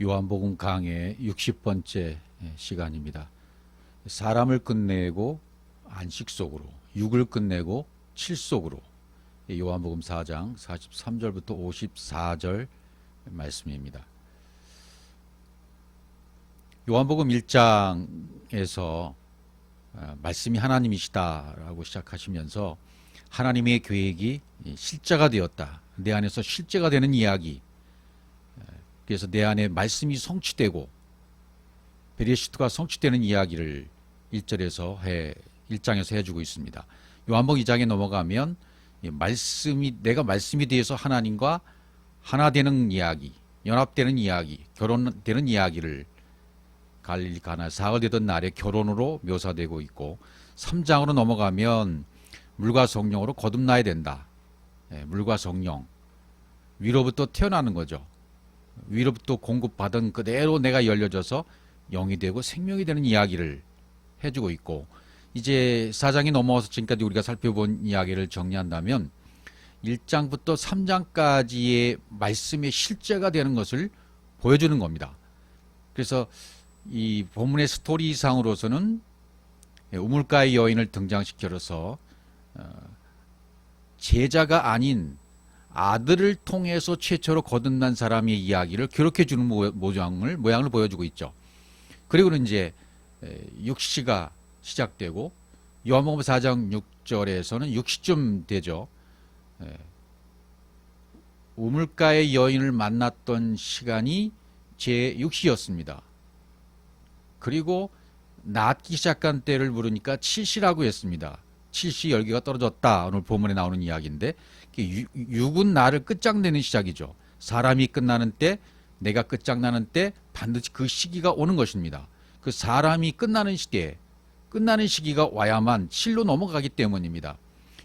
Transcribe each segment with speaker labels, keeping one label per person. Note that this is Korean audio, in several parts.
Speaker 1: 요한복음 강의 60번째 시간입니다. 사람을 끝내고 안식 속으로, 육을 끝내고 칠 속으로. 요한복음 4장 43절부터 54절 말씀입니다. 요한복음 1장에서 말씀이 하나님이시다라고 시작하시면서 하나님의 계획이 실제가 되었다. 내 안에서 실제가 되는 이야기. 그래서 내 안에 말씀이 성취되고 베레시트가 성취되는 이야기를 1장에서 해주고 있습니다. 요한복음 2장에 넘어가면 내가 말씀이 되어서 하나님과 하나 되는 이야기, 연합되는 이야기, 결혼되는 이야기를 갈릴리 가나 사흘 되던 날의 결혼으로 묘사되고 있고, 3장으로 넘어가면 물과 성령으로 거듭나야 된다. 물과 성령, 위로부터 태어나는 거죠. 위로부터 공급받은 그대로 내가 열려져서 영이 되고 생명이 되는 이야기를 해주고 있고, 이제 4장이 넘어와서 지금까지 우리가 살펴본 이야기를 정리한다면 1장부터 3장까지의 말씀의 실제가 되는 것을 보여주는 겁니다. 그래서 이 본문의 스토리상으로서는 우물가의 여인을 등장시켜서 제자가 아닌 아들을 통해서 최초로 거듭난 사람의 이야기를 기록해주는 모양을 보여주고 있죠. 그리고는 이제 육시가 시작되고, 요한복음 4장 6절에서는 육시쯤 되죠. 우물가의 여인을 만났던 시간이 제6시였습니다. 그리고 낫기 시작한 때를 물으니까 7시라고 했습니다. 7시 열기가 떨어졌다. 오늘 본문에 나오는 이야기인데, 육은 나를 끝장내는 시작이죠. 사람이 끝나는 때, 내가 끝장나는 때 반드시 그 시기가 오는 것입니다. 그 사람이 끝나는 시기가 와야만 7로 넘어가기 때문입니다.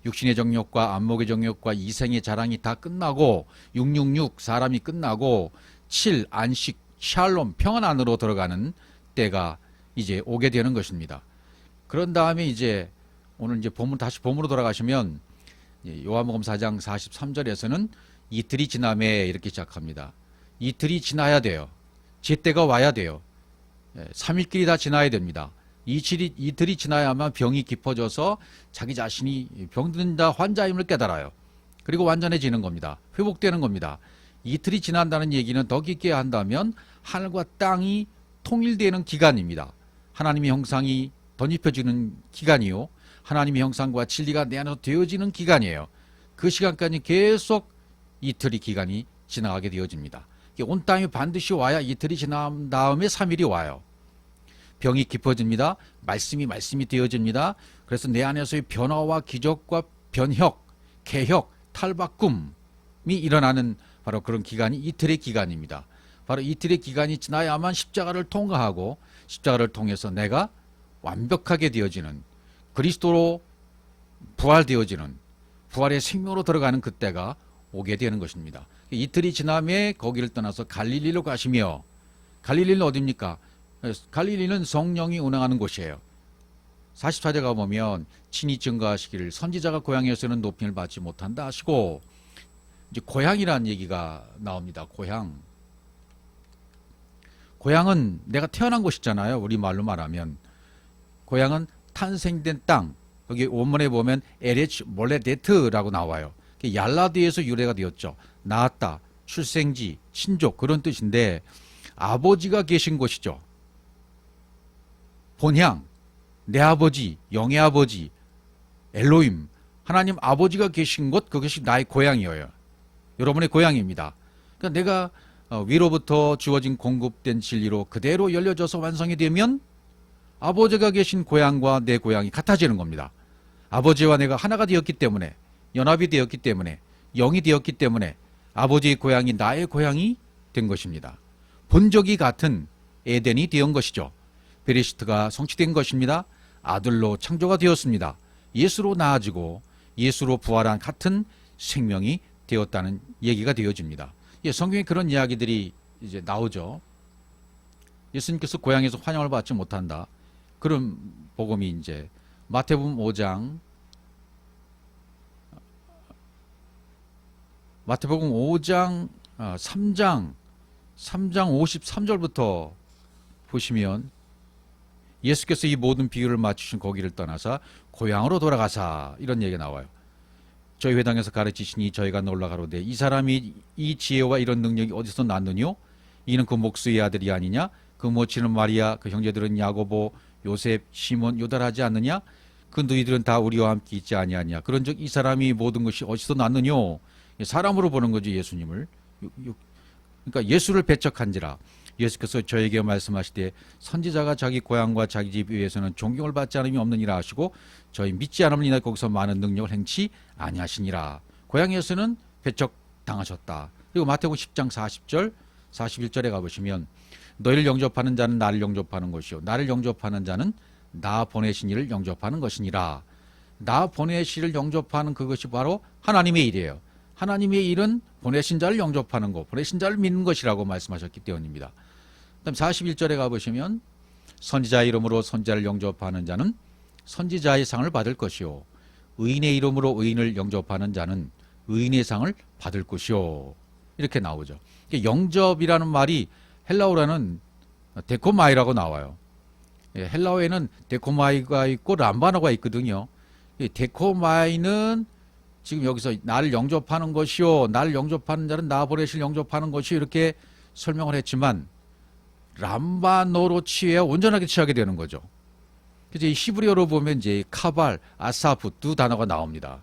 Speaker 1: 육신의 정욕과 안목의 정욕과 이생의 자랑이 다 끝나고, 666 사람이 끝나고 7 안식 샬롬 평안 안으로 들어가는 때가 이제 오게 되는 것입니다. 그런 다음에 이제 오늘 이제 다시 본문으로 돌아가시면 요한복음 4장 43절에서는 이틀이 지남에 이렇게 시작합니다. 이틀이 지나야 돼요. 제때가 와야 돼요. 3일길이 다 지나야 됩니다. 이틀이 지나야만 병이 깊어져서 자기 자신이 병든다 환자임을 깨달아요. 그리고 완전해지는 겁니다. 회복되는 겁니다. 이틀이 지난다는 얘기는 더 깊게 한다면 하늘과 땅이 통일되는 기간입니다. 하나님의 형상이 덧입혀지는 기간이요, 하나님의 형상과 진리가 내 안에서 되어지는 기간이에요. 그 시간까지 계속 이틀의 기간이 지나가게 되어집니다. 온 땅이 반드시 와야 이틀이 지난 다음에 3일이 와요. 병이 깊어집니다. 말씀이 되어집니다. 그래서 내 안에서의 변화와 기적과 변혁, 개혁, 탈바꿈이 일어나는 바로 그런 기간이 이틀의 기간입니다. 바로 이틀의 기간이 지나야만 십자가를 통과하고, 십자가를 통해서 내가 완벽하게 되어지는, 그리스도로 부활되어지는, 부활의 생명으로 들어가는 그때가 오게 되는 것입니다. 이틀이 지남에 거기를 떠나서 갈릴리로 가시며, 갈릴리는 어디입니까? 갈릴리는 성령이 운행하는 곳이에요. 44절 가보면 친히 증거하시기를 선지자가 고향에서는 높임을 받지 못한다 하시고, 이제 고향이라는 얘기가 나옵니다. 고향은 내가 태어난 곳이잖아요. 우리말로 말하면 고향은 탄생된 땅. 여기 원문에 보면 에레츠 몰레데트라고 나와요. 얄라드에서 유래가 되었죠. 낳았다, 출생지, 친족, 그런 뜻인데 아버지가 계신 곳이죠. 본향, 내 아버지, 영의 아버지, 엘로임, 하나님 아버지가 계신 곳, 그것이 나의 고향이에요. 여러분의 고향입니다. 그러니까 내가 위로부터 주어진 공급된 진리로 그대로 열려져서 완성이 되면 아버지가 계신 고향과 내 고향이 같아지는 겁니다. 아버지와 내가 하나가 되었기 때문에, 연합이 되었기 때문에, 영이 되었기 때문에 아버지의 고향이 나의 고향이 된 것입니다. 본적이 같은 에덴이 되은 것이죠. 베레시트가 성취된 것입니다. 아들로 창조가 되었습니다. 예수로 나아지고 예수로 부활한 같은 생명이 되었다는 얘기가 되어집니다. 성경에 그런 이야기들이 이제 나오죠. 예수님께서 고향에서 환영을 받지 못한다. 그런 복음이 이제 마태복음 5장 3장 3장 53절부터 보시면 예수께서 이 모든 비유를 맞추신 거기를 떠나사 고향으로 돌아가사 이런 얘기가 나와요. 저희 회당에서 가르치시니 저희가 놀라가로되 이 사람이 이 지혜와 이런 능력이 어디서 났느뇨? 이는 그 목수의 아들이 아니냐? 그 모치는 마리아, 그 형제들은 야고보, 요셉, 시몬, 유다라지 않느냐? 그 너희들은 다 우리와 함께 있지 아니하냐? 그런즉 이 사람이 모든 것이 어디서 났느뇨? 사람으로 보는 거죠, 예수님을. 그러니까 예수를 배척한지라. 예수께서 저에게 말씀하시되 선지자가 자기 고향과 자기 집 위에서는 존경을 받지 않음이 없느니라 하시고 저희 믿지 않음을 인하여 거기서 많은 능력을 행치 아니하시니라. 고향에서는 배척당하셨다. 그리고 마태복음 10장 40절 41절에 가보시면 너희를 영접하는 자는 나를 영접하는 것이요 나를 영접하는 자는 나 보내신 이를 영접하는 것이니라. 나 보내신 이를 영접하는 그것이 바로 하나님의 일이에요. 하나님의 일은 보내신 자를 영접하는 것, 보내신 자를 믿는 것이라고 말씀하셨기 때문입니다. 그다음 41절에 가보시면 선지자의 이름으로 선지자를 영접하는 자는 선지자의 상을 받을 것이요 의인의 이름으로 의인을 영접하는 자는 의인의 상을 받을 것이요 이렇게 나오죠. 영접이라는 말이 헬라어로는 데코마이라고 나와요. 헬라어에는 데코마이가 있고 람바노가 있거든요. 데코마이는 지금 여기서 나를 영접하는 것이요 나를 영접하는 자는 나 보내실 영접하는 것이요 이렇게 설명을 했지만 람바노로 취해 온전하게 취하게 되는 거죠. 그래서 이 히브리어로 보면 이제 카발, 아사프 두 단어가 나옵니다.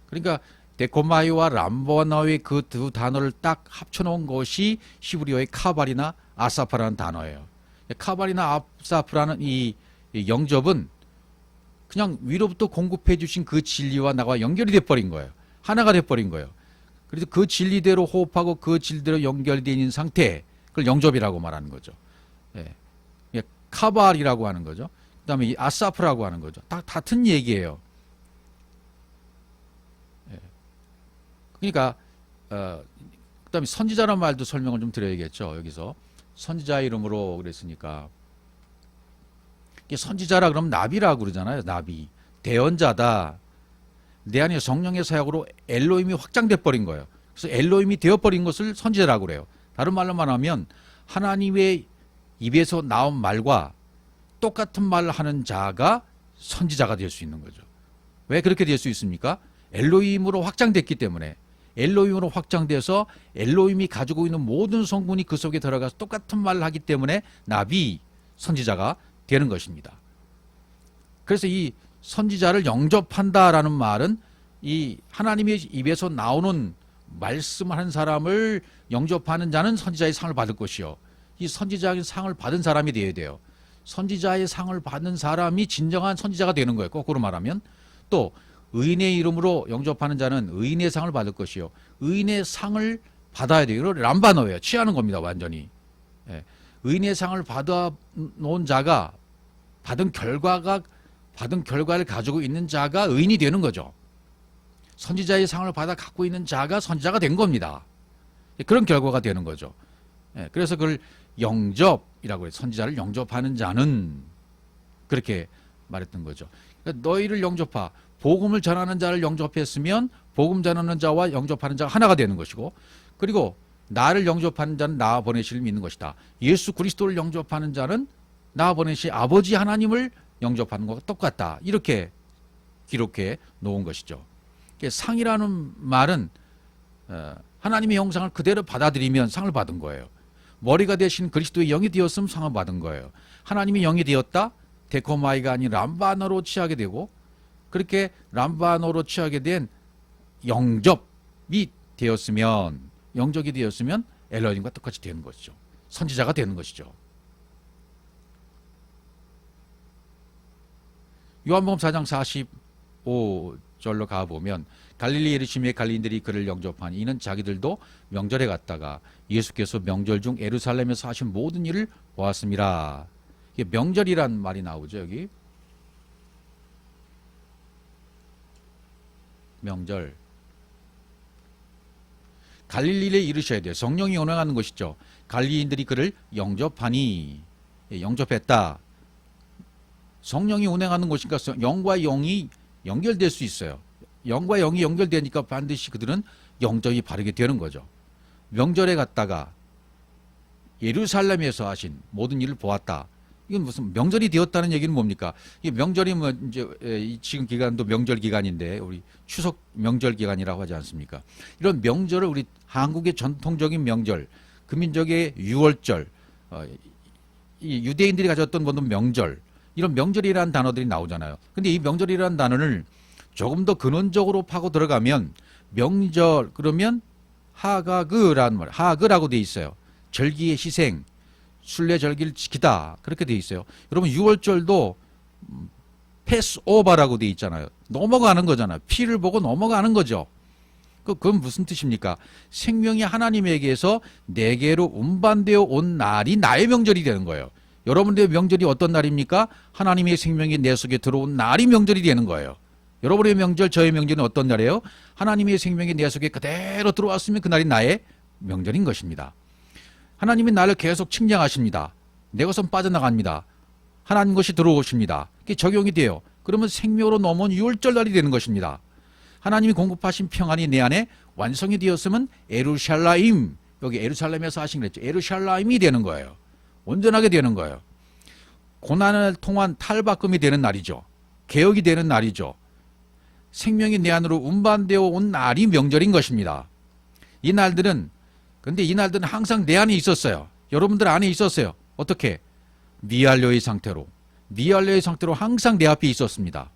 Speaker 1: 그러니까 데코마이와 람바노의 그 두 단어를 딱 합쳐놓은 것이 히브리어의 카발이나 아사프라는 단어예요. 카발이나 아사프라는 이 영접은 그냥 위로부터 공급해 주신 그 진리와 나와 연결이 돼버린 거예요. 하나가 돼버린 거예요. 그래서 그 진리대로 호흡하고 그 진리대로 연결되어 있는 상태, 그걸 영접이라고 말하는 거죠. 예. 카발이라고 하는 거죠. 그 다음에 이 아사프라고 하는 거죠. 다 같은 얘기예요. 예. 그러니까 그 다음에 선지자라는 말도 설명을 좀 드려야겠죠. 여기서 선지자 이름으로 그랬으니까 선지자라 그러면 나비라고 그러잖아요. 나비. 대언자다. 내 안에 성령의 사역으로 엘로힘이 확장돼 버린 거예요. 그래서 엘로힘이 되어버린 것을 선지자라고 그래요. 다른 말로 말하면 하나님의 입에서 나온 말과 똑같은 말을 하는 자가 선지자가 될 수 있는 거죠. 왜 그렇게 될 수 있습니까? 엘로힘으로 확장됐기 때문에. 엘로힘으로 확장돼서 엘로힘이 가지고 있는 모든 성분이 그 속에 들어가서 똑같은 말을 하기 때문에 나비, 선지자가 되는 것입니다. 그래서 이 선지자를 영접한다라는 말은 이 하나님의 입에서 나오는 말씀을 한 사람을 영접하는 자는 선지자의 상을 받을 것이요. 이 선지자의 상을 받은 사람이 되어야 돼요. 선지자의 상을 받는 사람이 진정한 선지자가 되는 거예요. 거꾸로 말하면. 또 의인의 이름으로 영접하는 자는 의인의 상을 받을 것이요. 의인의 상을 받아야 돼요. 이걸 람바노예요. 취하는 겁니다. 완전히. 예. 의인의 상을 받아 놓은 자가 받은 결과를 가지고 있는 자가 의인이 되는 거죠. 선지자의 상을 받아 갖고 있는 자가 선지자가 된 겁니다. 그런 결과가 되는 거죠. 그래서 그걸 영접이라고 해요. 선지자를 영접하는 자는 그렇게 말했던 거죠. 그러니까 너희를 영접하. 복음을 전하는 자를 영접했으면 복음 전하는 자와 영접하는 자가 하나가 되는 것이고 그리고 나를 영접하는 자는 나 보내실 믿는 것이다. 예수 그리스도를 영접하는 자는 나 보내신 아버지 하나님을 영접하는 것과 똑같다. 이렇게 기록해 놓은 것이죠. 상이라는 말은 하나님의 형상을 그대로 받아들이면 상을 받은 거예요. 머리가 대신 그리스도의 영이 되었으면 상을 받은 거예요. 하나님이 영이 되었다. 데코마이가 아닌 람바노로 취하게 되고 그렇게 람바노로 취하게 된 영접이 되었으면 영접이 되었으면 엘로힘과 똑같이 되는 것이죠. 선지자가 되는 것이죠. 요한복음 4장 45절로 가보면 갈릴리 예루살렘의 갈리인들이 그를 영접하니 이는 자기들도 명절에 갔다가 예수께서 명절 중 예루살렘에서 하신 모든 일을 보았습니다. 이게 명절이란 말이 나오죠. 여기 명절. 갈릴리에 이르셔야 돼요. 성령이 운행하는 것이죠. 갈릴리인들이 그를 영접하니 영접했다. 성령이 운행하는 것이니까 영과 영이 연결될 수 있어요. 영과 영이 연결되니까 반드시 그들은 영접이 바르게 되는 거죠. 명절에 갔다가 예루살렘에서 하신 모든 일을 보았다. 이건 무슨 명절이 되었다는 얘기는 뭡니까? 이 명절이 뭐 이제 지금 기간도 명절 기간인데 우리 추석 명절 기간이라고 하지 않습니까? 이런 명절을 우리 한국의 전통적인 명절, 그 민족의 유월절, 이 유대인들이 가졌던 모든 명절, 이런 명절이라는 단어들이 나오잖아요. 근데 이 명절이라는 단어를 조금 더 근원적으로 파고 들어가면 명절 그러면 하가그라는 말, 하그라고 돼 있어요. 절기의 희생, 순례절기를 지키다 그렇게 돼 있어요. 여러분 6월절도 패스오버라고 돼 있잖아요. 넘어가는 거잖아요. 피를 보고 넘어가는 거죠. 그건 무슨 뜻입니까? 생명이 하나님에게서 내게로 운반되어 온 날이 나의 명절이 되는 거예요. 여러분들의 명절이 어떤 날입니까? 하나님의 생명이 내 속에 들어온 날이 명절이 되는 거예요. 여러분의 명절, 저의 명절은 어떤 날이에요? 하나님의 생명이 내 속에 그대로 들어왔으면 그날이 나의 명절인 것입니다. 하나님이 나를 계속 측량하십니다. 내 것은 빠져나갑니다. 하나님 것이 들어오십니다. 그게 적용이 돼요. 그러면 생명으로 넘어온 6월절 날이 되는 것입니다. 하나님이 공급하신 평안이 내 안에 완성이 되었으면 에루샬라임, 여기 에루살렘에서 하신 그랬죠. 에루샬라임이 되는 거예요. 온전하게 되는 거예요. 고난을 통한 탈바꿈이 되는 날이죠. 개혁이 되는 날이죠. 생명이 내 안으로 운반되어 온 날이 명절인 것입니다. 이 날들은 근데 이 날들은 항상 내 안에 있었어요. 여러분들 안에 있었어요. 어떻게? 미완료의 상태로. 미완료의 상태로 항상 내 앞에 있었습니다.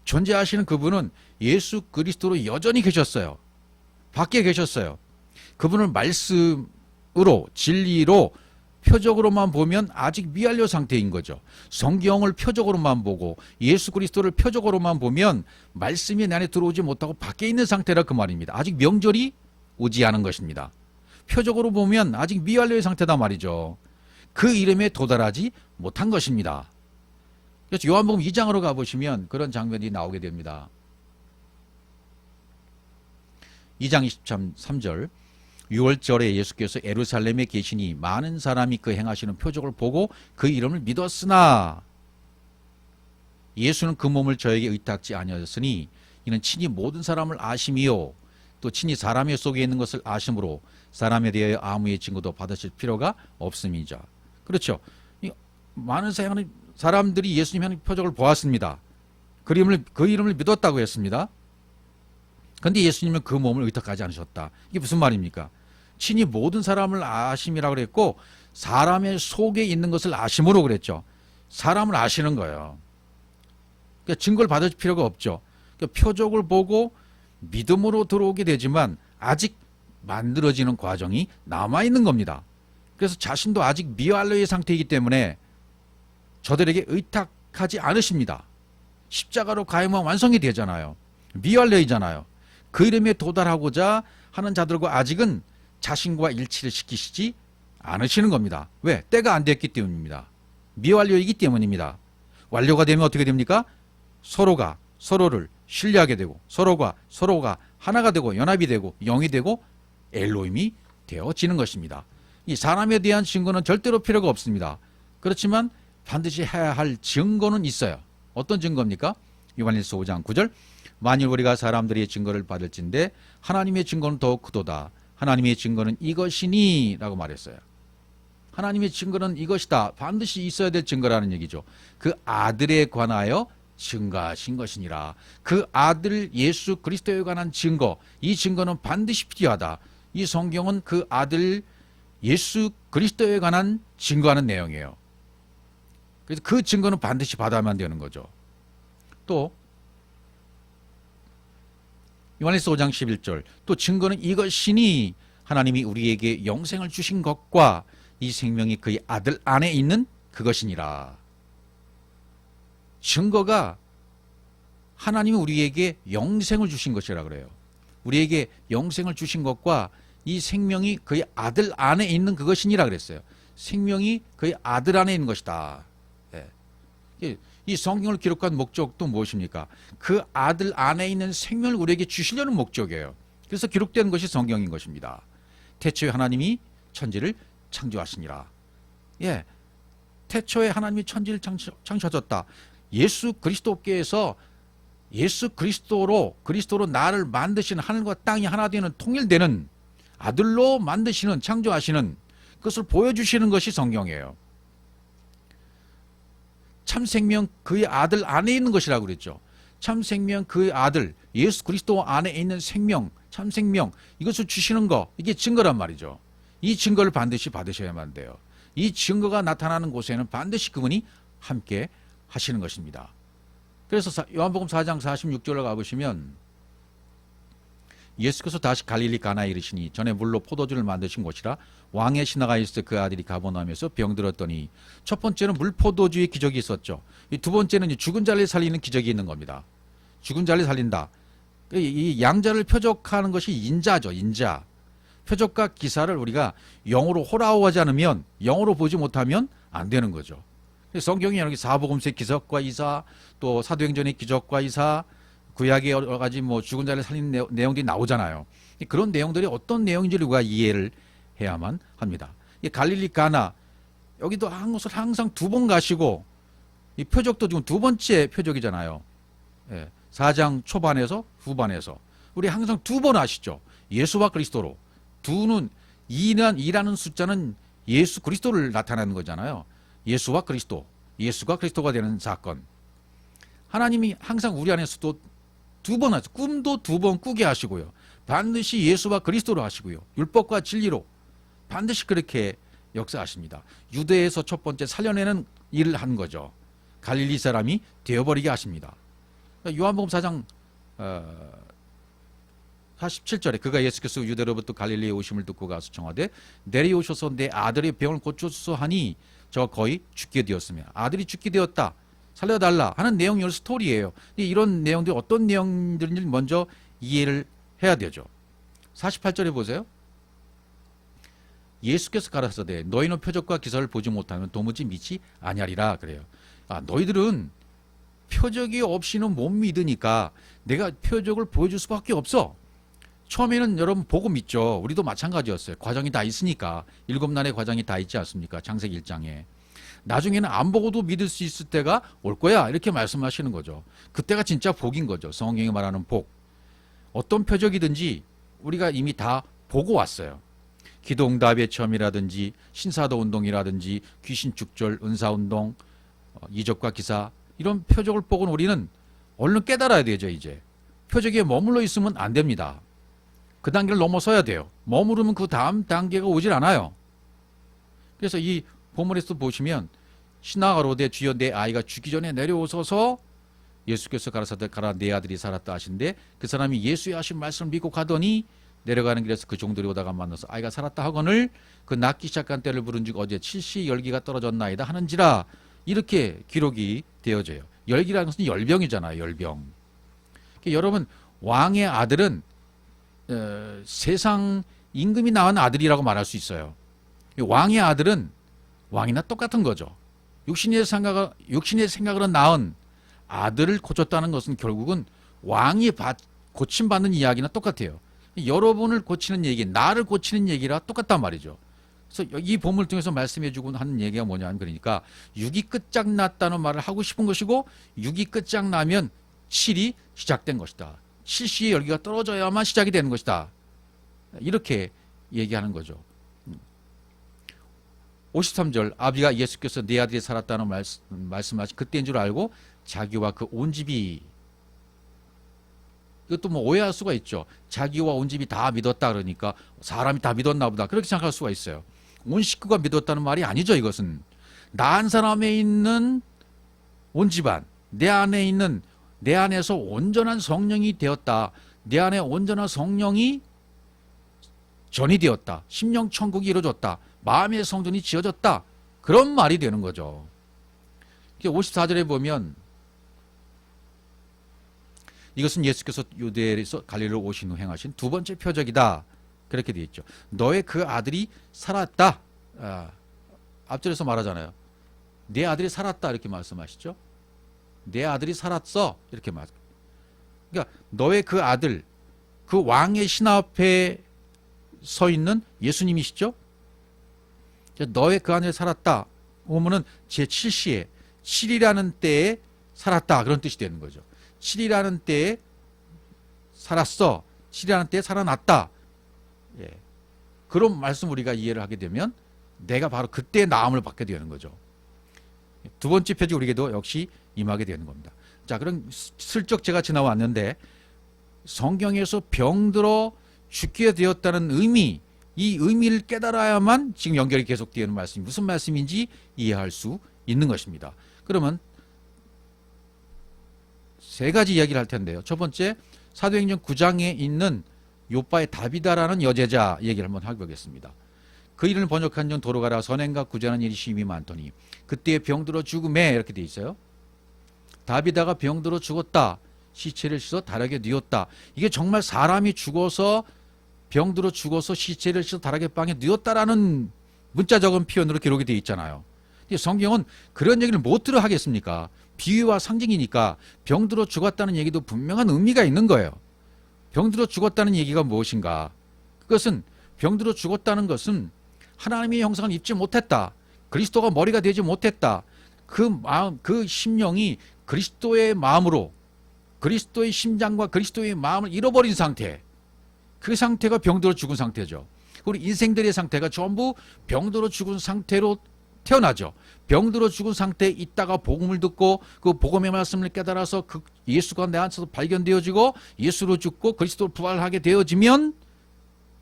Speaker 1: 존재하시는 그분은 예수 그리스도로 여전히 계셨어요. 밖에 계셨어요. 그분을 말씀으로 진리로 표적으로만 보면 아직 미완료 상태인 거죠. 성경을 표적으로만 보고 예수 그리스도를 표적으로만 보면 말씀이 내 안에 들어오지 못하고 밖에 있는 상태라 그 말입니다. 아직 명절이 오지 않은 것입니다. 표적으로 보면 아직 미완료의 상태다 말이죠. 그 이름에 도달하지 못한 것입니다. 그래서 요한복음 2장으로 가보시면 그런 장면이 나오게 됩니다. 2장 23절 6월절에 예수께서 예루살렘에 계시니 많은 사람이 그 행하시는 표적을 보고 그 이름을 믿었으나 예수는 그 몸을 저에게 의탁지 아니하였으니 이는 친히 모든 사람을 아심이요 또 친히 사람의 속에 있는 것을 아심으로 사람에 대하여 아무의 증거도 받으실 필요가 없음이자. 그렇죠. 많은 사람들이 예수님 하는 표적을 보았습니다. 그 이름을 믿었다고 했습니다. 그런데 예수님은 그 몸을 의탁하지 않으셨다. 이게 무슨 말입니까? 친히 모든 사람을 아심이라고 그랬고 사람의 속에 있는 것을 아심으로 그랬죠. 사람을 아시는 거예요. 그러니까 증거를 받을 필요가 없죠. 그러니까 표적을 보고 믿음으로 들어오게 되지만 아직 만들어지는 과정이 남아있는 겁니다. 그래서 자신도 아직 미완료의 상태이기 때문에 저들에게 의탁하지 않으십니다. 십자가로 가야만 완성이 되잖아요. 미완료이잖아요. 그 이름에 도달하고자 하는 자들과 아직은 자신과 일치를 시키시지 않으시는 겁니다. 왜? 때가 안 됐기 때문입니다. 미완료이기 때문입니다. 완료가 되면 어떻게 됩니까? 서로가 서로를 신뢰하게 되고 서로가 하나가 되고 연합이 되고 영이 되고 엘로힘이 되어지는 것입니다. 이 사람에 대한 증거는 절대로 필요가 없습니다. 그렇지만 반드시 해야 할 증거는 있어요. 어떤 증거입니까? 요한일서 5장 9절 만일 우리가 사람들의 증거를 받을진대 하나님의 증거는 더욱 크도다. 하나님의 증거는 이것이니 라고 말했어요. 하나님의 증거는 이것이다. 반드시 있어야 될 증거라는 얘기죠. 그 아들에 관하여 증거하신 것이니라. 그 아들 예수 그리스도에 관한 증거, 이 증거는 반드시 필요하다. 이 성경은 그 아들 예수 그리스도에 관한 증거하는 내용이에요. 그래서 그 증거는 반드시 받아야만 되는 거죠. 또 요한일서 5장 11절 또 증거는 이것이니 하나님이 우리에게 영생을 주신 것과 이 생명이 그의 아들 안에 있는 그것이니라. 증거가 하나님이 우리에게 영생을 주신 것이라 그래요. 우리에게 영생을 주신 것과 이 생명이 그의 아들 안에 있는 그것이니라 그랬어요. 생명이 그의 아들 안에 있는 것이다. 예. 이 성경을 기록한 목적도 무엇입니까? 그 아들 안에 있는 생명을 우리에게 주시려는 목적이에요. 그래서 기록된 것이 성경인 것입니다. 태초에 하나님이 천지를 창조하시니라. 예, 태초에 하나님이 천지를 창조하셨다. 예수 그리스도께서 예수 그리스도로 나를 만드신 하늘과 땅이 하나 되는 통일되는 아들로 만드시는 창조하시는 그것을 보여주시는 것이 성경이에요. 참 생명 그의 아들 안에 있는 것이라고 그랬죠. 참 생명 그의 아들 예수 그리스도 안에 있는 생명, 참 생명 이것을 주시는 거 이게 증거란 말이죠. 이 증거를 반드시 받으셔야만 돼요. 이 증거가 나타나는 곳에는 반드시 그분이 함께 하시는 것입니다. 그래서 요한복음 4장 46절로 가보시면 예수께서 다시 갈릴리 가나에 이르시니 전에 물로 포도주를 만드신 곳이라 왕의 신하가 있을 때 그 아들이 가버나움에서 병들었더니 첫 번째는 물 포도주의 기적이 있었죠. 이 두 번째는 죽은 자를 살리는 기적이 있는 겁니다. 죽은 자를 살린다. 이 양자를 표적하는 것이 인자죠. 인자. 표적과 기사를 우리가 영어로 호라오하지 않으면 영어로 보지 못하면 안 되는 거죠. 성경이 여기 사복음서의 기적과 이사 또 사도행전의 기적과 이사 구약의 여러 가지 뭐 죽은 자를 살리는 내용들이 나오잖아요. 그런 내용들이 어떤 내용인지를 우리가 이해를 해야만 합니다. 이 갈릴리 가나 여기도 한 곳을 항상 두 번 가시고 이 표적도 지금 두 번째 표적이잖아요. 4장 초반에서 후반에서 우리 항상 두 번 하시죠. 예수와 그리스도로 두는 2라는 숫자는 예수 그리스도를 나타내는 거잖아요. 예수와 그리스도, 예수가 그리스도가 되는 사건. 하나님이 항상 우리 안에서도 두 번 하죠. 꿈도 두 번 꾸게 하시고요. 반드시 예수와 그리스도로 하시고요. 율법과 진리로 반드시 그렇게 역사하십니다. 유대에서 첫 번째 살려내는 일을 한 거죠. 갈릴리 사람이 되어버리게 하십니다. 요한복음 4장 47절에 그가 예수께서 유대로부터 갈릴리에 오심을 듣고 가서 청하되 내려오셔서 내 아들의 병을 고쳐주소 하니 저 거의 죽게 되었으며 아들이 죽게 되었다. 살려달라 하는 내용이 스토리예요. 이런 내용들이 어떤 내용들인지 먼저 이해를 해야 되죠. 48절에 보세요. 예수께서 가라사대 너희는 표적과 기사를 보지 못하면 도무지 믿지 아니하리라 그래요. 너희들은 표적이 없이는 못 믿으니까 내가 표적을 보여줄 수밖에 없어. 처음에는 여러분 보고 믿죠. 우리도 마찬가지였어요. 과정이 다 있으니까. 7난의 과정이 다 있지 않습니까? 창세기 1장에. 나중에는 안 보고도 믿을 수 있을 때가 올 거야 이렇게 말씀하시는 거죠. 그때가 진짜 복인 거죠. 성경이 말하는 복. 어떤 표적이든지 우리가 이미 다 보고 왔어요. 기도응답의 체험이라든지 신사도 운동이라든지 귀신 축절, 은사운동, 이적과 기사 이런 표적을 보고는 우리는 얼른 깨달아야 되죠. 이제 표적에 머물러 있으면 안 됩니다. 그 단계를 넘어서야 돼요. 머무르면 그 다음 단계가 오질 않아요. 그래서 이 본문에서 보시면 신하가로되 주여 내 아이가 죽기 전에 내려오소서 예수께서 가라사대 가라 내 아들이 살았다 하신데 그 사람이 예수의 하신 말씀을 믿고 가더니 내려가는 길에서 그 종들이 오다가 만나서 아이가 살았다 하거늘 그 낫기 시작한 때를 부른즉 어제 7시 열기가 떨어졌나이다 하는지라 이렇게 기록이 되어져요. 열기라는 것은 열병이잖아요. 열병. 여러분 왕의 아들은 세상 임금이 낳은 아들이라고 말할 수 있어요. 왕의 아들은 왕이나 똑같은 거죠. 육신의 생각으로 낳은 아들을 고쳤다는 것은 결국은 왕이 고침받는 이야기나 똑같아요. 여러분을 고치는 얘기, 나를 고치는 얘기라 똑같단 말이죠. 그래서 이 본문을 통해서 말씀해주고 하는 얘기가 뭐냐면 그러니까 6이 끝장났다는 말을 하고 싶은 것이고 6이 끝장나면 7이 시작된 것이다. 7시의 열기가 떨어져야만 시작이 되는 것이다. 이렇게 얘기하는 거죠. 53절 아비가 예수께서 네 아들이 살았다는 말씀하신 그때인 줄 알고 자기와 그 온 집이 이것도 뭐 오해할 수가 있죠. 자기와 온 집이 다 믿었다 그러니까 사람이 다 믿었나 보다 그렇게 생각할 수가 있어요. 온 식구가 믿었다는 말이 아니죠. 이것은 나 한 사람에 있는 온 집안 내 안에서 온전한 성령이 되었다. 내 안에 온전한 성령이 전이 되었다. 심령 천국이 이루어졌다. 마음의 성전이 지어졌다. 그런 말이 되는 거죠. 54절에 보면 이것은 예수께서 유대에서 갈릴리로 오신 후 행하신 두 번째 표적이다. 그렇게 되어 있죠. 너의 그 아들이 살았다. 앞절에서 말하잖아요. 내 아들이 살았다 이렇게 말씀하시죠. 내 아들이 살았어 이렇게 말. 그러니까 너의 그 아들, 그 왕의 신 앞에 서 있는 예수님이시죠. 너의 그 아들이 살았다. 오면은 제7시에 7이라는 때에 살았다 그런 뜻이 되는 거죠. 7이라는 때에 살았어. 7이라는 때에 살아났다. 예. 그런 말씀 우리가 이해를 하게 되면 내가 바로 그때 나음을 받게 되는 거죠. 두 번째 표지 우리에게도 역시 임하게 되는 겁니다. 자, 그럼 슬쩍 제가 지나왔는데 성경에서 병들어 죽게 되었다는 의미, 이 의미를 깨달아야만 지금 연결이 계속되는 말씀이 무슨 말씀인지 이해할 수 있는 것입니다. 그러면 세 가지 이야기를 할 텐데요. 첫 번째, 사도행전 9장에 있는 요빠의 다비다라는 여제자 얘기를 한번 해보겠습니다. 그 일을 번역한 전 도로가라 선행과 구제하는 일이 심히 많더니 그때 병들어 죽음에 이렇게 돼 있어요. 다비다가 병들어 죽었다. 시체를 씻어 다락에 뉘었다. 이게 정말 사람이 죽어서 병들어 죽어서 시체를 씻어 다락에 빵에 뉘었다라는 문자적인 표현으로 기록이 되어 있잖아요. 근데 성경은 그런 얘기를 못 들어 하겠습니까? 비유와 상징이니까 병들어 죽었다는 얘기도 분명한 의미가 있는 거예요. 병들어 죽었다는 얘기가 무엇인가? 그것은 병들어 죽었다는 것은 하나님의 형상을 입지 못했다. 그리스도가 머리가 되지 못했다. 그 마음, 그 심령이 그리스도의 마음으로 그리스도의 심장과 그리스도의 마음을 잃어버린 상태. 그 상태가 병들어 죽은 상태죠. 우리 인생들의 상태가 전부 병들어 죽은 상태로 태어나죠. 병들어 죽은 상태에 있다가 복음을 듣고 그 복음의 말씀을 깨달아서 그 예수가 내 안에서 발견되어지고 예수로 죽고 그리스도로 부활하게 되어지면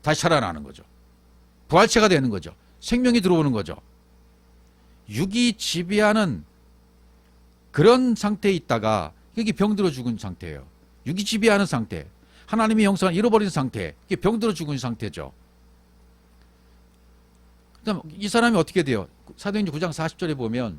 Speaker 1: 다시 살아나는 거죠. 부활체가 되는 거죠. 생명이 들어오는 거죠. 육이 지배하는 그런 상태에 있다가 이게 병들어 죽은 상태예요. 육이 지배하는 상태. 하나님의 형상을 잃어버린 상태. 이게 병들어 죽은 상태죠. 그다음 이 사람이 어떻게 돼요? 사도행전 9장 40절에 보면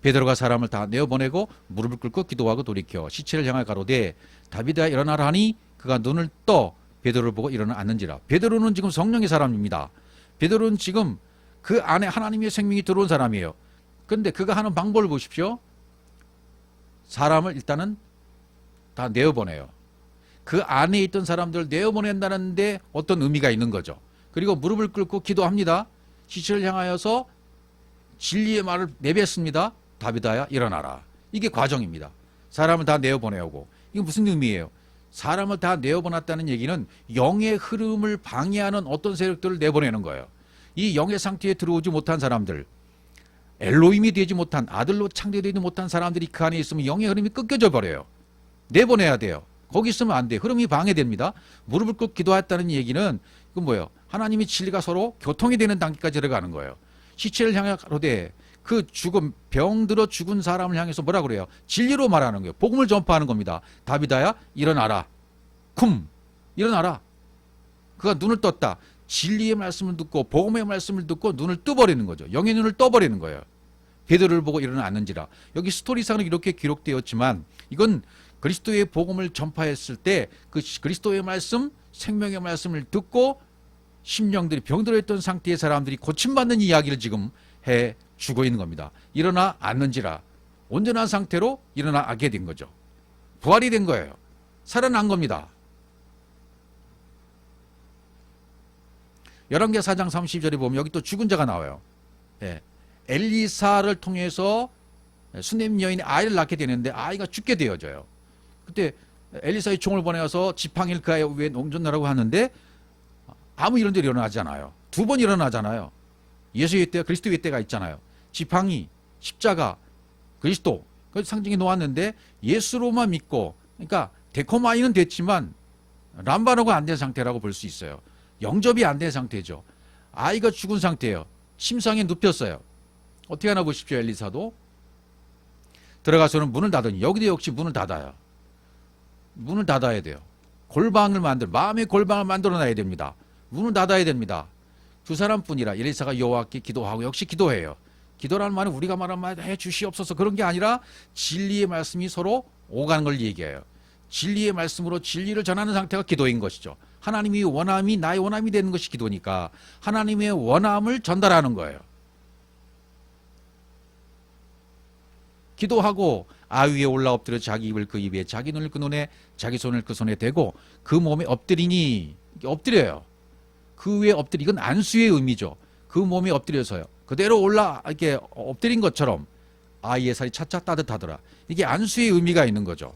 Speaker 1: 베드로가 사람을 다 내어보내고 무릎을 꿇고 기도하고 돌이켜 시체를 향하여 가로되 다비드야 일어나라 하니 그가 눈을 떠 베드로를 보고 일어나 앉는지라. 베드로는 지금 성령의 사람입니다. 베드로는 지금 그 안에 하나님의 생명이 들어온 사람이에요. 그런데 그가 하는 방법을 보십시오. 사람을 일단은 다 내어보내요. 그 안에 있던 사람들을 내어보낸다는데 어떤 의미가 있는 거죠. 그리고 무릎을 꿇고 기도합니다. 시체를 향하여서 진리의 말을 내뱉습니다. 다비다야 일어나라. 이게 과정입니다. 사람을 다 내어보내오고. 이게 무슨 의미예요? 사람을 다 내어보냈다는 얘기는 영의 흐름을 방해하는 어떤 세력들을 내보내는 거예요. 이 영의 상태에 들어오지 못한 사람들, 엘로힘이 되지 못한, 아들로 창조되지 못한 사람들이 그 안에 있으면 영의 흐름이 끊겨져 버려요. 내보내야 돼요. 거기 있으면 안 돼요. 흐름이 방해됩니다. 무릎을 꿇고 기도했다는 얘기는 그건 뭐예요? 하나님의 진리가 서로 교통이 되는 단계까지 들어가는 거예요. 시체를 향해 가로되 그 죽음, 병들어 죽은 사람을 향해서 뭐라 그래요? 진리로 말하는 거예요. 복음을 전파하는 겁니다. 다비다야 일어나라. 쿰 일어나라. 그가 눈을 떴다. 진리의 말씀을 듣고 복음의 말씀을 듣고 눈을 떠버리는 거죠. 영의 눈을 떠버리는 거예요. 베드로를 보고 일어나 앉는지라. 여기 스토리상은 이렇게 기록되었지만 이건 그리스도의 복음을 전파했을 때 그 그리스도의 말씀, 생명의 말씀을 듣고 심령들이 병들어 있던 상태의 사람들이 고침받는 이야기를 지금 해 주고 있는 겁니다. 일어나 앉는지라. 온전한 상태로 일어나 앉게 된 거죠. 부활이 된 거예요. 살아난 겁니다. 열왕기하 4장 30절에 보면 여기 또 죽은 자가 나와요. 예. 엘리사를 통해서 수넴 여인의 아이를 낳게 되는데 아이가 죽게 되어져요. 그때 엘리사의 종을 보내서 지팡이를 그 아이 위에 옮겨놓으라고 하는데 아무 이런 일이 일어나지 않아요. 두 번 일어나잖아요. 예수의 때와 그리스도의 때가 있잖아요. 지팡이, 십자가, 그리스도 그 상징이 놓았는데 예수로만 믿고 그러니까 데코마이는 됐지만 람바노가 안 된 상태라고 볼 수 있어요. 영접이 안 된 상태죠. 아이가 죽은 상태예요. 침상에 눕혔어요. 어떻게 하나 보십시오. 엘리사도 들어가서는 문을 닫으니 여기도 역시 문을 닫아요. 문을 닫아야 돼요. 마음의 골방을 만들어놔야 됩니다. 문을 닫아야 됩니다. 두 사람뿐이라 엘리사가 여호와께 기도하고 역시 기도해요. 기도라는 말은 우리가 말한 말 해주시옵소서 그런 게 아니라 진리의 말씀이 서로 오가는 걸 얘기해요. 진리의 말씀으로 진리를 전하는 상태가 기도인 것이죠. 하나님의 원함이 나의 원함이 되는 것이 기도니까 하나님의 원함을 전달하는 거예요. 기도하고 아위에 올라 엎드려 자기 입을 그 입에 자기 눈을 그 눈에 자기 손을 그 손에 대고 그 몸에 엎드리니 엎드려요. 그 위에 엎드리 이건 안수의 의미죠. 그 몸에 엎드려서요. 그대로 올라 이렇게 엎드린 것처럼 아이의 살이 차차 따뜻하더라. 이게 안수의 의미가 있는 거죠.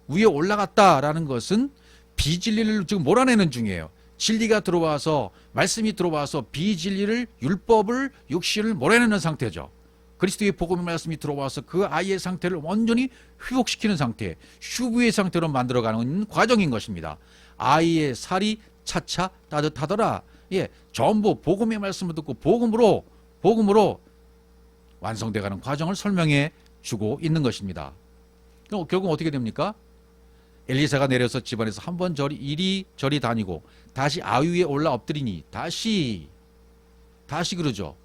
Speaker 1: 위에 올라갔다라는 것은 비진리를 지금 몰아내는 중이에요. 진리가 들어와서 말씀이 들어와서 비진리를 율법을 육신을 몰아내는 상태죠. 그리스도의 복음의 말씀이 들어와서 그 아이의 상태를 완전히 회복시키는 상태, 슈브의 상태로 만들어가는 과정인 것입니다. 아이의 살이 차차 따뜻하더라. 예, 전부 복음의 말씀을 듣고 복음으로 완성돼가는 과정을 설명해 주고 있는 것입니다. 그럼 결국 어떻게 됩니까? 엘리사가 내려서 집안에서 한 번 이리저리 다니고 다시 아위 위에 올라 엎드리니 다시 그러죠.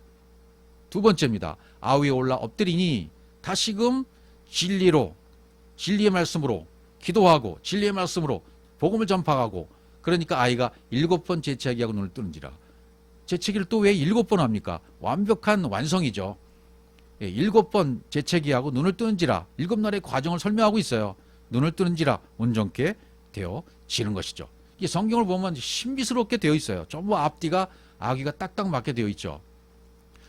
Speaker 1: 두 번째입니다. 아위 위에 올라 엎드리니 다시금 진리의 말씀으로 기도하고 진리의 말씀으로 복음을 전파하고, 그러니까 아이가 7번 재채기 하고 눈을 뜨는지라. 재채기를 또 왜 7번 합니까? 완벽한 완성이죠. 7번 재채기하고 눈을 뜨는지라 7날의 과정을 설명하고 있어요. 눈을 뜨는지라 온전케 되어지는 것이죠. 이 성경을 보면 신비스럽게 되어 있어요. 전부 앞뒤가 아기가 딱딱 맞게 되어 있죠.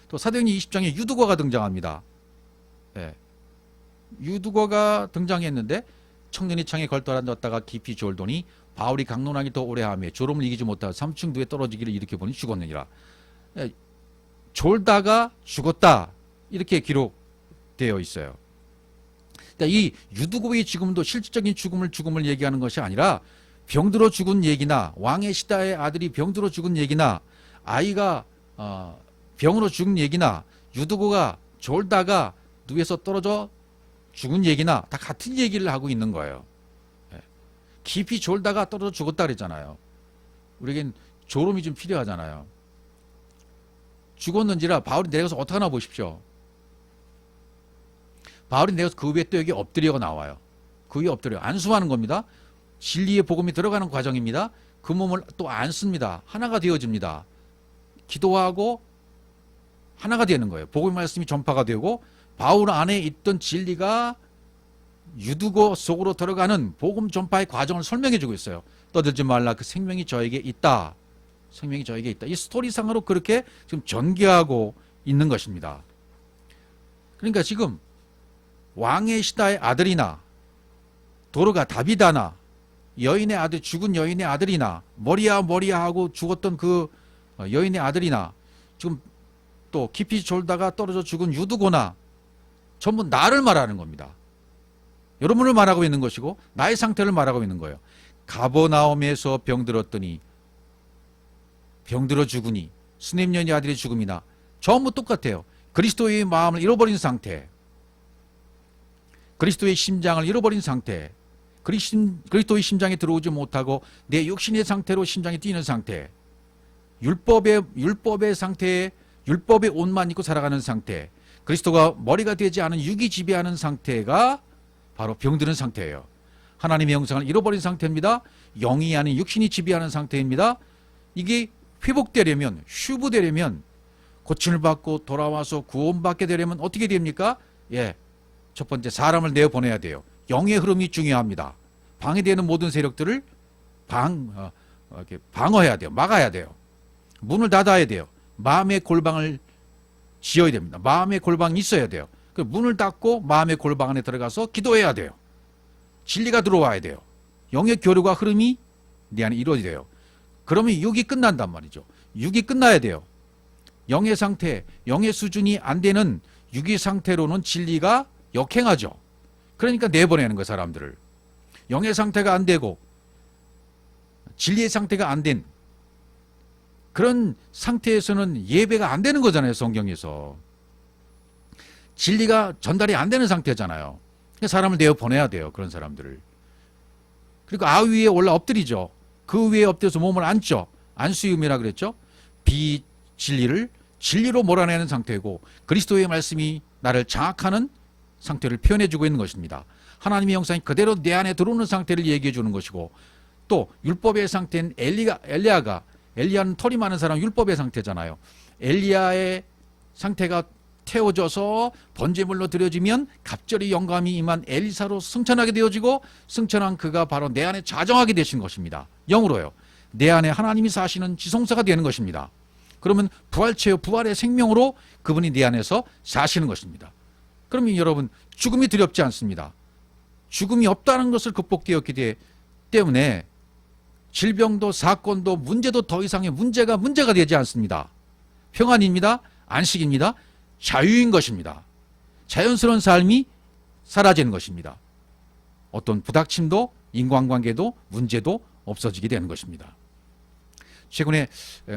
Speaker 1: 또 사도행전 20장에 유두거가 등장합니다. 예. 유두거가 등장했는데 청년이 창에 걸터앉았다가 깊이 졸더니 바울이 강론하기 더 오래하며 졸음을 이기지 못하여 3층 두에 떨어지기를 일으켜 보니 죽었느니라. 예. 졸다가 죽었다 이렇게 기록되어 있어요. 그러니까 이 유두고의 죽음도 실질적인 죽음을 얘기하는 것이 아니라 병들어 죽은 얘기나 왕의 시다의 아들이 병들어 죽은 얘기나 아이가 병으로 죽은 얘기나 유두고가 졸다가 누에서 떨어져 죽은 얘기나 다 같은 얘기를 하고 있는 거예요. 깊이 졸다가 떨어져 죽었다 그랬잖아요. 우리에겐 졸음이 좀 필요하잖아요. 죽었는지라 바울이 내려가서 어떡하나 보십시오. 바울이 내려서 그 위에 또 여기 엎드려가 나와요. 그 위에 엎드려 안수하는 겁니다. 진리의 복음이 들어가는 과정입니다. 그 몸을 또 안습니다. 하나가 되어집니다. 기도하고 하나가 되는 거예요. 복음의 말씀이 전파가 되고 바울 안에 있던 진리가 유두고 속으로 들어가는 복음 전파의 과정을 설명해 주고 있어요. 떠들지 말라, 그 생명이 저에게 있다. 생명이 저에게 있다. 이 스토리상으로 그렇게 지금 전개하고 있는 것입니다. 그러니까 지금 왕의 시다의 아들이나 도르가 다비다나 여인의 아들, 죽은 여인의 아들이나 머리야 하고 죽었던 그 여인의 아들이나 지금 또 깊이 졸다가 떨어져 죽은 유두고나 전부 나를 말하는 겁니다. 여러분을 말하고 있는 것이고 나의 상태를 말하고 있는 거예요. 가버나움에서 병들었더니 병들어 죽으니 스냅년의 아들의 죽음이나 전부 똑같아요. 그리스도의 마음을 잃어버린 상태, 그리스도의 심장을 잃어버린 상태, 그리스도의 심장에 들어오지 못하고 내 육신의 상태로 심장이 뛰는 상태, 율법의 상태에 율법의 옷만 입고 살아가는 상태, 그리스도가 머리가 되지 않은 육이 지배하는 상태가 바로 병드는 상태예요. 하나님의 형상을 잃어버린 상태입니다. 영이 아닌 육신이 지배하는 상태입니다. 이게 회복되려면, 슈브되려면, 고침을 받고 돌아와서 구원받게 되려면 어떻게 됩니까? 예, 첫 번째 사람을 내어보내야 돼요. 영의 흐름이 중요합니다. 방해되는 모든 세력들을 방어해야 돼요. 막아야 돼요. 문을 닫아야 돼요. 마음의 골방을 지어야 됩니다. 마음의 골방이 있어야 돼요. 그 문을 닫고 마음의 골방 안에 들어가서 기도해야 돼요. 진리가 들어와야 돼요. 영의 교류가 흐름이 내 안에 이루어져야 돼요. 그러면 육이 끝난단 말이죠. 육이 끝나야 돼요. 영의 상태, 영의 수준이 안 되는 육의 상태로는 진리가 역행하죠. 그러니까 내보내는 거예요, 사람들을. 영의 상태가 안 되고 진리의 상태가 안 된 그런 상태에서는 예배가 안 되는 거잖아요, 성경에서. 진리가 전달이 안 되는 상태잖아요. 사람을 내어보내야 돼요, 그런 사람들을. 그리고 아위 위에 올라 엎드리죠. 그 위에 엎드려서 몸을 앉죠. 안수임이라 그랬죠. 비진리를 진리로 몰아내는 상태고 그리스도의 말씀이 나를 장악하는 상태를 표현해주고 있는 것입니다. 하나님의 형상이 그대로 내 안에 들어오는 상태를 얘기해 주는 것이고, 또 율법의 상태는 엘리야는 털이 많은 사람 율법의 상태잖아요. 엘리야의 상태가 태워져서 번제물로 드려지면 갑절이 영감이 임한 엘리사로 승천하게 되어지고, 승천한 그가 바로 내 안에 자정하게 되신 것입니다. 영으로요. 내 안에 하나님이 사시는 지성사가 되는 것입니다. 그러면 부활체요, 부활의 생명으로 그분이 내 안에서 사시는 것입니다. 그러면 여러분, 죽음이 두렵지 않습니다. 죽음이 없다는 것을 극복되었기 때문에 질병도 사건도 문제도 더 이상의 문제가 되지 않습니다. 평안입니다. 안식입니다. 자유인 것입니다. 자연스러운 삶이 사라지는 것입니다. 어떤 부닥침도 인간관계도 문제도 없어지게 되는 것입니다. 최근에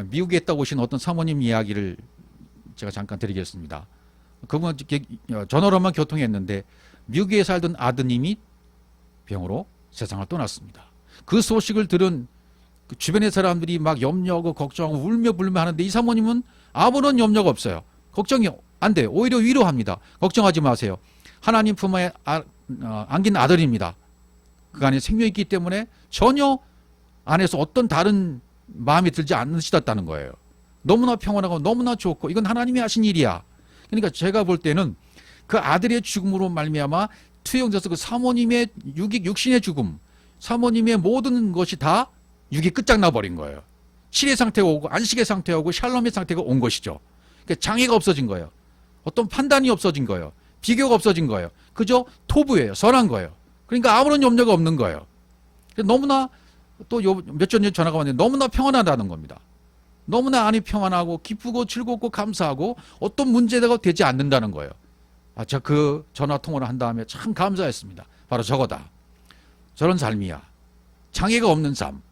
Speaker 1: 미국에 있다 오신 어떤 사모님 이야기를 제가 잠깐 드리겠습니다. 그분은 전화로만 교통했는데 미국에 살던 아드님이 병으로 세상을 떠났습니다. 그 소식을 들은 그 주변의 사람들이 막 염려하고 걱정하고 울며 불며 하는데 이 사모님은 아무런 염려가 없어요. 걱정이 안 돼요. 오히려 위로합니다. 걱정하지 마세요. 하나님 품에 안긴 아들입니다. 그 안에 생명이 있기 때문에 전혀 안에서 어떤 다른 마음이 들지 않으시다는 거예요. 너무나 평안하고 너무나 좋고 이건 하나님이 하신 일이야. 그러니까 제가 볼 때는 그 아들의 죽음으로 말미암아 투영돼서 그 사모님의 육신의 죽음, 사모님의 모든 것이 다 육이 끝장나 버린 거예요. 칠의 상태가 오고 안식의 상태가 오고 샬롬의 상태가 온 것이죠. 그러니까 장애가 없어진 거예요. 어떤 판단이 없어진 거예요. 비교가 없어진 거예요. 그저 토부예요. 선한 거예요. 그러니까 아무런 염려가 없는 거예요. 너무나 또 몇 주 전에 전화가 왔는데 너무나 평안하다는 겁니다. 너무나 안이 평안하고 기쁘고 즐겁고 감사하고 어떤 문제가 되지 않는다는 거예요. 제가 그 전화 통화를 한 다음에 참 감사했습니다. 바로 저거다. 저런 삶이야. 장애가 없는 삶.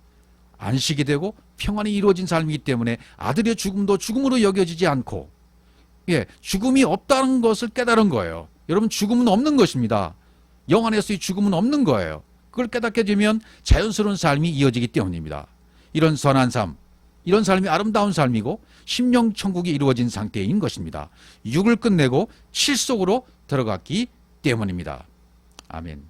Speaker 1: 안식이 되고 평안이 이루어진 삶이기 때문에 아들의 죽음도 죽음으로 여겨지지 않고 죽음이 없다는 것을 깨달은 거예요. 여러분 죽음은 없는 것입니다. 영 안에서의 죽음은 없는 거예요. 그걸 깨닫게 되면 자연스러운 삶이 이어지기 때문입니다. 이런 선한 삶, 이런 삶이 아름다운 삶이고 심령 천국이 이루어진 상태인 것입니다. 육을 끝내고 칠 속으로 들어갔기 때문입니다. 아멘.